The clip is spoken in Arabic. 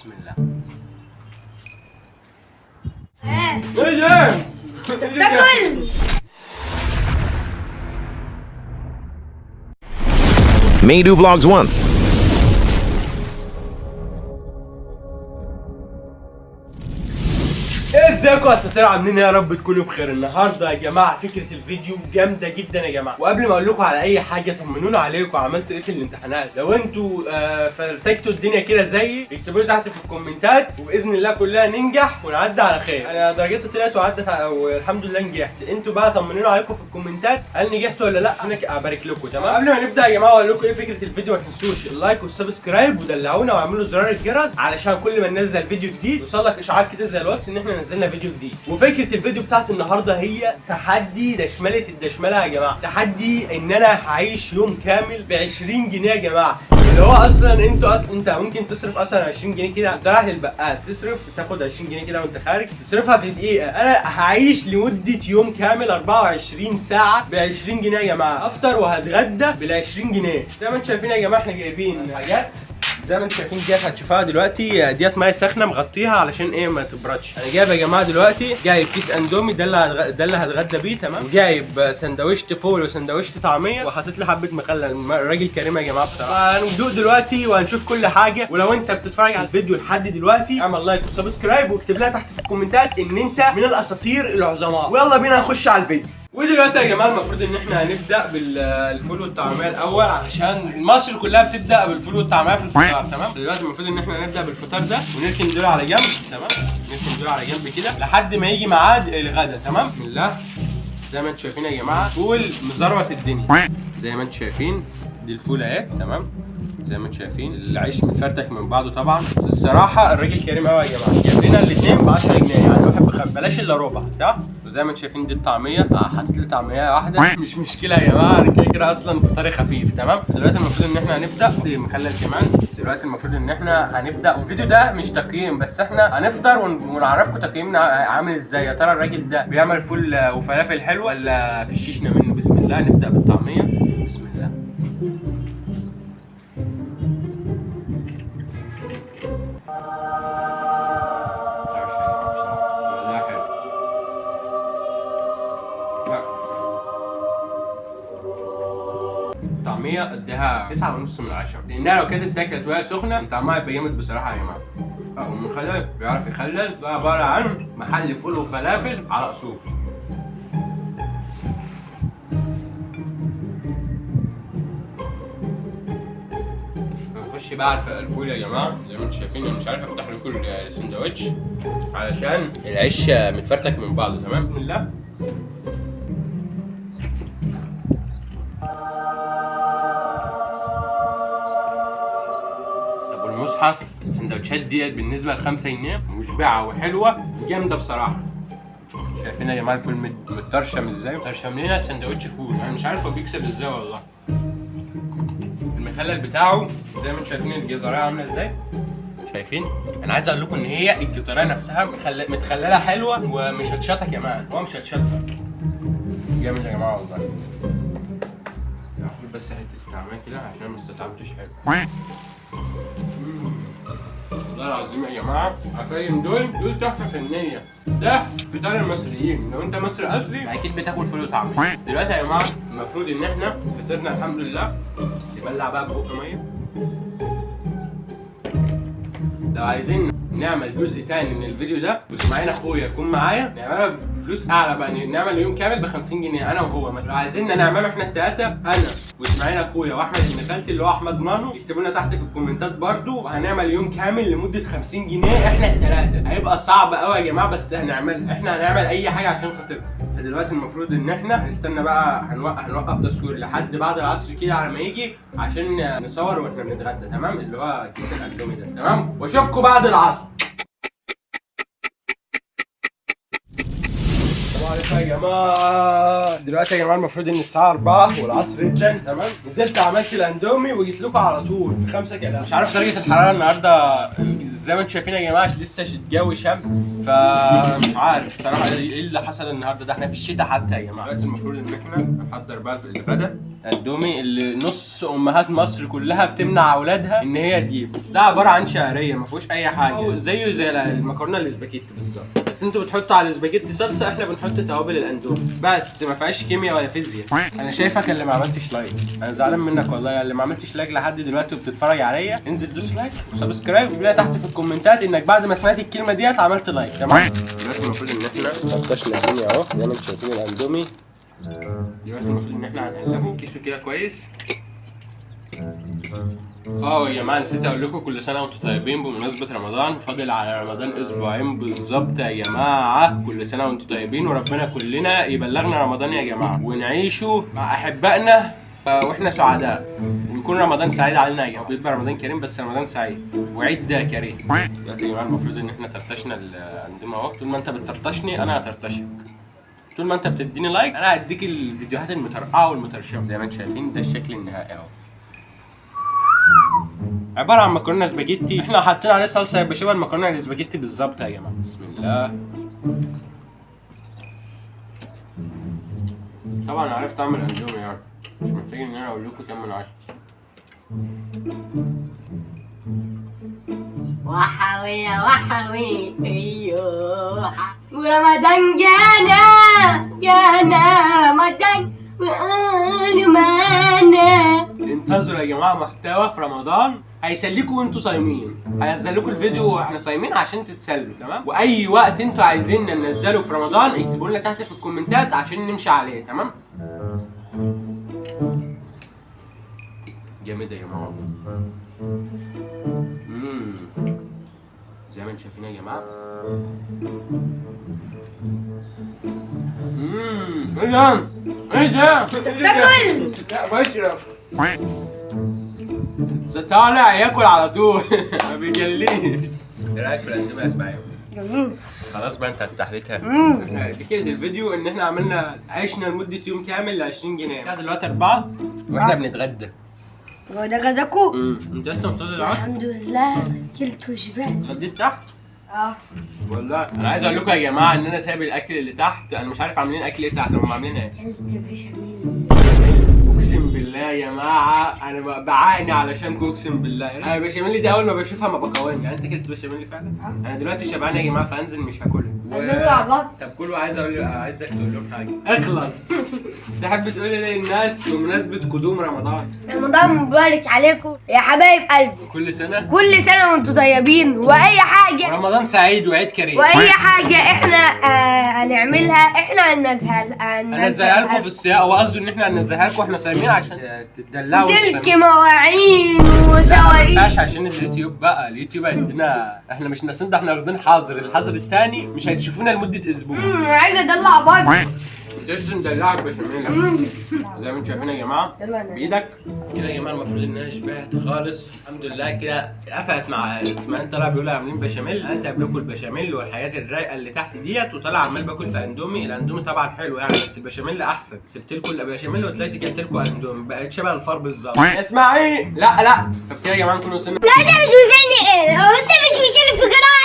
بسم الله. ايه ده؟ تاكل. Meidu Vlogs 1. ازيكم يا اساطير، عاملين ايه؟ يا رب تكونوا بخير. النهارده يا جماعه فكره الفيديو جامده جدا يا جماعه، وقبل ما اقول لكم على اي حاجه طمنونا عليكم عملتوا ايه في الامتحانات. لو انتوا فرتكتوا الدنيا كده زيي اكتبوا لي تحت في الكومنتات، وباذن الله كلنا ننجح ونعدي على خير. انا درجتي طلعت وعدت والحمد لله نجحت. انتوا بقى طمنونا عليكم في الكومنتات هل نجحتوا ولا لا عشان ابارك لكم. تمام، قبل ما نبدا يا جماعه اقول لكم ايه فكره الفيديو، ما تنسوش اللايك والسبسكرايب ودلعونا واعملوا زرار الجرس علشان كل ما ننزل فيديو جديد يوصلك اشعار كده زي الواتس ان احنا نزلنا فيديو جديد. وفكره الفيديو بتاعت النهارده هي تحدي دشمله الدشمله يا جماعه، تحدي ان انا هعيش يوم كامل ب 20 جنيه يا جماعه. اللي هو اصلا انت ممكن تصرف اصلا 20 جنيه كده، انت رايح للبقال تصرف تاخد 20 جنيه كده وانت خارج تصرفها في دقيقه. انا هعيش لمده يوم كامل 24 ساعه ب 20 جنيه يا جماعه، افطر وهتغدى بال 20 جنيه. زي ما انتم شايفين يا جماعه احنا جايبين حاجات زي ما انتم شايفين ديت هتشوفوها دلوقتي، ديت ميه سخنه مغطيها علشان ايه ما تبردش. انا جايب يا جماعه دلوقتي جايب كيس اندومي ده اللي هتغدى بيه، تمام، وجايب سندوتش فول وسندوتش طعميه وحاطط لي حبه مخلل. الراجل كريم يا جماعه بصراحه. هندوق دلوقتي وهنشوف كل حاجه. ولو انت بتتفرج على الفيديو لحد دلوقتي اعمل لايك وسبسكرايب واكتب لها تحت في الكومنتات ان انت من الاساطير العظماء، ويلا بينا نخش على الفيديو. ودلوقتي يا جماعه المفروض ان احنا هنبدا بالفول والطعميه الاول، علشان مصر كلها بتبدا بالفول والطعميه في الفطار. تمام، دلوقتي المفروض ان احنا نبدا بالفطار ده ونركن دول على جنب. تمام، نركن دول على جنب كده لحد ما يجي ميعاد الغدا. تمام، بسم الله. زي ما انتم شايفين يا جماعه فول مزروت الدنيا، زي ما انتم شايفين دي الفول اهي. تمام، زي ما انتم شايفين العيش متفرتك من بعضه طبعا، بس الصراحه الراجل كريم قوي يا جماعه، جاب لنا الاثنين ب 10 جنيه يعني واحد بخمسه، بلاش الا ربع، صح؟ وزي ما انتم شايفين دي الطعميه، حاطط لي طعميه واحده مش مشكله يا جماعه، انا كده كده اصلا فطاري خفيف. تمام، دلوقتي المفروض ان احنا هنبدا مخلل كمان. دلوقتي المفروض ان احنا هنبدا، والفيديو ده مش تقييم بس احنا هنفطر ونعرفكم تقييمنا عامل ازاي. يا ترى الراجل ده بيعمل فول وفلافل حلوه ولا في الشيشنا منه. بسم الله، نبدا بالطعميه. بسم الله. الطعمية اديها 9.5 من 10، لانها لو كانت اتاكلت وهي سخنة طعمها هيبقى جامد بصراحة يا جماعة. والمخلل بيعرف يخلل، ده عبارة عن محل فول وفلافل على اصول. نخش بقى على الفول يا جماعة. زي ما انتم شايفين انا مش عارف افتح لكم السندوتش علشان العيش متفرتك من بعضه. تمام، بسم الله. المصحف السندوتشات ديت بالنسبه ل5 جنيه مشبعه وحلوه وجامده بصراحه. شايفين يا جماعه الفول مترشم ازاي؟ مترشم لنا سندوتش فول، انا مش عارف هو بيكسب ازاي والله. المخلل بتاعه زي ما انتم شايفين الجزريه عامله ازاي، شايفين؟ انا عايز اقول لكم ان هي الجزريه نفسها متخلله حلوه ومش هتشطه كمان، هو مش هتشطه. جامد يا جماعه والله. هاخد بس حته طعميه كده عشان ما استطعمتش حلو. والله العظيم يا جماعه عفايم دول تحفه فنيه. ده فطار المصريين، لو انت مصري اصلي اكيد بتاكل فول وطعميه. دلوقتي يا جماعه المفروض ان احنا فطرنا الحمد لله، نبلع بقى ببق ميه. لو عايزين نعمل جزء تاني من الفيديو ده واسماعيل اخويا يكون معايا نعملها بفلوس اعلى بقى، نعمل يوم كامل ب 50 جنيه انا وهو مثلا. لو عايزين نعمله احنا الثلاثه، انا واسماعيل اخويا واحمد ابن خالتي اللي هو احمد مانو، يكتبوا لنا تحت في الكومنتات برده، وهنعمل يوم كامل لمده 50 جنيه احنا الثلاثه. هيبقى صعب قوي يا جماعه بس هنعملها، احنا هنعمل اي حاجه عشان خاطركم. فدلوقتي المفروض ان احنا هنستنى بقى، هنوقف تصوير لحد بعد العصر كده على ما يجي عشان نصور واحنا بنتغدى. تمام، اللي هو كيس الاندومي ده. تمام، واشوفكم بعد العصر. السلام عليكم يا جماعه. دلوقتي يا جماعه المفروض ان الساعه 4 والعصر جدا. تمام، نزلت عملت الاندومي وجيت لكم على طول في 5 كده. مش عارف درجه الحراره النهارده زي ما انتم شايفين يا جماعه، لسه الجو شمس، فمش عارف الصراحه ايه اللي حصل النهارده ده. احنا في الشتاء حتى يا جماعه. دلوقتي المفروض ان احنا نحضر بقى الغدا. الاندومي اللي نص امهات مصر كلها بتمنع اولادها ان هي تجيب. ده عباره عن شعريه ما فيهوش اي حاجه، زيه زي المكرونه الاسباجيتي بالظبط، بس انتوا بتحطوا على الاسباجيتي صلصه، احنا بنحط توابل الاندومي بس، ما فيهاش كيمياء ولا فيزياء. انا شايفك اللي ما عملتش لايك، انا زعلان منك والله اللي ما عملتش لايك لحد دلوقتي وبتتفرج عليا. انزل دوس لايك وسبسكرايب وبلاقي تحت في الكومنتات انك بعد ما سمعت الكلمه ديت عملت لايك. تمام. دلوقتي المفروض ان احنا طشنا الدنيا اهو زي ما انتم شايفين الاندومي. دلوقتي المفروض ان احنا هنقلبه كيسه كده كويس. يا جماعه نسيت اقول لكم كل سنه وانتم طيبين بمناسبه رمضان. فاضل على رمضان اسبوعين بالظبط يا جماعه، كل سنه وانتم طيبين وربنا كلنا يبلغنا رمضان يا جماعه ونعيشه مع احبائنا واحنا سعداء، ويكون رمضان سعيد علينا يا جماعه. بيبقى رمضان كريم بس رمضان سعيد وعيد كريم. دلوقتي يا جماعه المفروض ان احنا طرطشنا الاندومي اهو. طول ما انت بتطرطشني انا هطرطشك، طول ما انت بتديني لايك انا هديك الفيديوهات المترقعه والمترشمه. زي ما انتم شايفين ده الشكل النهائي اهو، عباره عن مكرونه سباجيتي. احنا حاطين عليه صلصه يبقى شبه المكرونه الاسباجيتي بالظبط يا جماعه. بسم الله. طبعا عرفت اعمل اندومي يعني، مش محتاج ان انا اقول لكم كام من 10. وحوي يا وحوي ايوه، ورمضان جانا رمضان وقولوا معانا. انتظروا يا جماعه محتوى في رمضان هيسليكوا وانتوا صايمين، هنزل لكم الفيديو واحنا صايمين عشان تتسلوا. تمام. واي وقت انتوا عايزين ننزله في رمضان اكتبوا لنا تحت في الكومنتات عشان نمشي عليه. تمام. جامد يا جماعه. زي ما انتم شايفين يا جماعه. ايه ده؟ تاكل بشرب. طالع ياكل على طول ما بيجليش. ايه رايك في الاندومي يا اسماعيل؟ جميل. خلاص بقى انت استحليتها. فكرة الفيديو ان احنا عشنا لمدة يوم كامل ل 20 جنيه. الساعة دلوقتي 4 واحنا بنتغدى. هو ده غداكو؟ انت لسه مفطر العصر؟ الحمد لله كلت وشبعت. غديت تحت؟ والله انا عايز اقول لكم يا جماعة ان انا سايب الاكل اللي تحت، انا مش عارف عاملين اكل ايه تحت، هم عاملين ايه؟ كلت بشاميل. اقسم بالله يا جماعه انا بعاني علشانكم اقسم بالله. انا البشاميل دي اول ما بشوفها ما بقاومش. يعني انت كلت بشاميل فعلا؟ انا دلوقتي شبعان يا جماعه فانزل مش هاكلها. طب كله عايزك تقول لهم حاجه. اخلص. تحب تقول لي للناس بمناسبه قدوم رمضان؟ رمضان مبارك عليكم يا حبايب قلبي. كل سنه وانتم طيبين، واي حاجه رمضان سعيد وعيد كريم. واي حاجه احنا هنعملها احنا هننزلها لكم في السياق. هو قصده ان احنا هننزلها لكم واحنا صايمين عشان تدلعوا سلك مواعين وصواريخ. ما ينفعش عشان اليوتيوب بقى. اليوتيوب عندنا احنا مش ناسين، ده احنا واخدين حظر. الحظر الثاني مش هتشوفونا لمده اسبوع. عايزه ادلع بعض. لازم ندلعك بشاميل زي ما انتم شايفين يا جماعه بايدك كده يا جماعه. المفروض ان انا شبعت خالص الحمد لله كده. قفلت مع اسماعيل طلع بيقول عاملين بشاميل. انا سايب لكم البشاميل والحاجات الرايقه اللي تحت ديت، وطالع عمال باكل في اندومي. الاندومي طبعا حلو يعني بس البشاميل احسن. سبت لكم البشاميل وطلعت جبت لكم اندومي بقت شبه الفار بالظبط. اسماعيل لا طب كده يا جماعه نكون وصلنا. لا ده مش وصلني. هو انت مش وصلني في قناه